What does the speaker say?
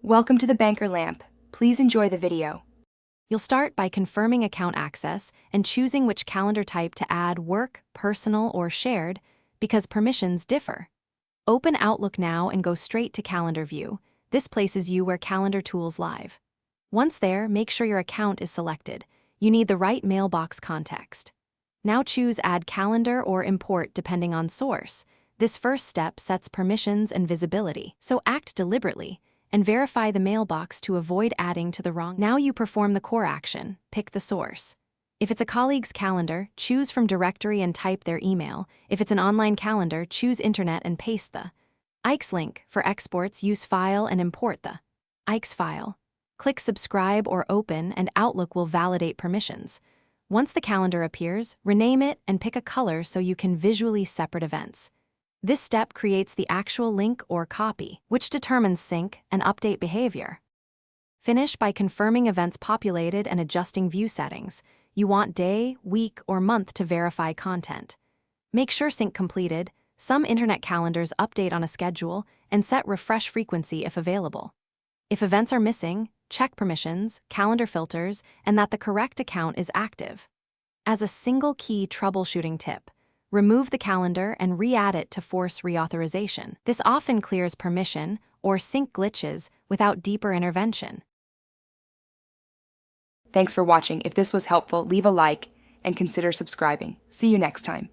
Welcome to the Banker Lamp. Please enjoy the video. You'll start by confirming account access and choosing which calendar type to add: work, personal, or shared, because permissions differ. Open Outlook now and go straight to Calendar View. This places you where Calendar Tools live. Once there, make sure your account is selected. You need the right mailbox context. Now choose Add Calendar or Import depending on source. This first step sets permissions and visibility, so act deliberately and verify the mailbox to avoid adding to the wrong. Now you perform the core action, pick the source. If it's a colleague's calendar, choose from directory and type their email. If it's an online calendar, choose internet and paste the IKES link. For exports, use File and import the IKES file. Click Subscribe or Open and Outlook will validate permissions. Once the calendar appears, rename it and pick a color so you can visually separate events. This step creates the actual link or copy, which determines sync and update behavior. Finish by confirming events populated and adjusting view settings. You want day, week, or month to verify content. Make sure sync completed. Some internet calendars update on a schedule, and set refresh frequency if available. If events are missing, check permissions, calendar filters, and that the correct account is active. As a single key troubleshooting tip, remove the calendar and re-add it to force reauthorization. This often clears permission or sync glitches without deeper intervention. Thanks for watching. If this was helpful, leave a like and consider subscribing. See you next time.